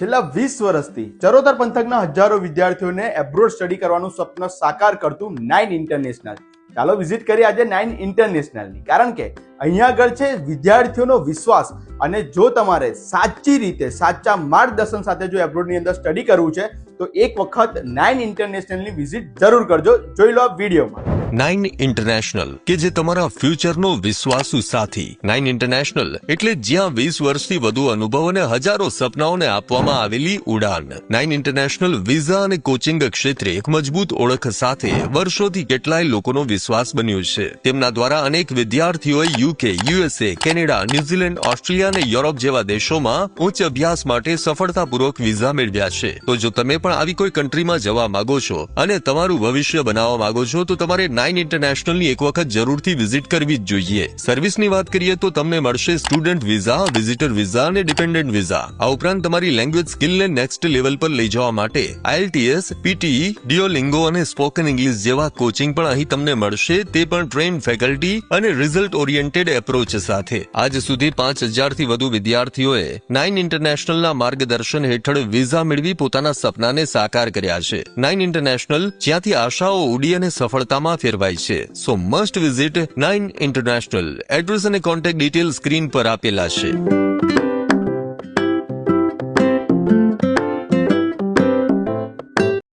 છેલ્લા 20 વર્ષથી ચરોતર પંથકના હજારો વિદ્યાર્થીઓને એબ્રોડ સ્ટડી કરવાનું સ્વપ્ન સાકાર કરતું 9 ઇન્ટરનેશનલ. ચાલો વિઝિટ કરીએ આજે 9 ઇન્ટરનેશનલની, કારણ કે અહીંયા આગળ છે વિદ્યાર્થીઓનો વિશ્વાસ. અને જો તમારે સાચી રીતે સાચા માર્ગદર્શન સાથે જો એબ્રોડની અંદર સ્ટડી કરવું છે તો એક વખત 9 ઇન્ટરનેશનલની વિઝિટ જરૂર કરજો. જોઈ લો આ વિડીયોમાં. 9 ઇન્ટરનેશનલ કે જે તમારા ફ્યુચરનો વિશ્વાસુ સાથી. 9 ઇન્ટરનેશનલ એટલે જ્યાં 20 વર્ષથી વધુ અનુભવ અને હજારો સપનાઓને આપવામાં આવેલી ઉડાન. 9 ઇન્ટરનેશનલ વિઝા અને કોચિંગ ક્ષેત્રે એક મજબૂત ઓળખ સાથે વર્ષોથી કેટલાય લોકોનો વિશ્વાસ બન્યો છે. તેમના દ્વારા અનેક વિદ્યાર્થીઓએ UK, USA, Canada, New Zealand, Australia અને યુરોપ જેવા દેશોમાં ઉચ્ચ અભ્યાસ માટે સફળતાપૂર્વક વિઝા મેળવ્યા છે. તો જો તમે પણ આવી કોઈ કન્ટ્રીમાં જવા માંગો છો અને તમારું ભવિષ્ય બનાવવા માંગો છો તો તમારે 9 ઇન્ટરનેશનલની એક વખત જરૂરથી વિઝિટ કરવી જ જોઈએ. સર્વિસની વાત કરીએ તો તમને મળશે સ્ટુડન્ટ વિઝા, વિઝિટર વિઝા અને ડિપેન્ડન્ટ વિઝા. આ ઉપરાંત તમારી લેંગ્વેજ સ્કિલને નેક્સ્ટ લેવલ પર લઈ જવા માટે IELTS, PTE, Duolingo અને સ્પોકન ઇંગ્લિશ જેવા કોચિંગ પણ અહીં તમને મળશે, તે પણ ટ્રેન્ડ ફેકલ્ટી અને રિઝલ્ટ ઓરિએન્ટેડ એપ્રોચ સાથે. આજ સુધી 5000 થી વધુ વિદ્યાર્થીઓએ 9 ઇન્ટરનેશનલના માર્ગદર્શન હેઠળ વિઝા મેળવી પોતાના સપનાને સાકાર કર્યા છે. 9 ઇન્ટરનેશનલ, જ્યાંથી આશાઓ ઉડી અને સફળતામાં ફેરવાય છે. સો મસ્ટ વિઝિટ 9 ઇન્ટરનેશનલ. એડ્રેસ અને કોન્ટેક્ટ ડિટેલ સ્ક્રીન પર આપેલા છે.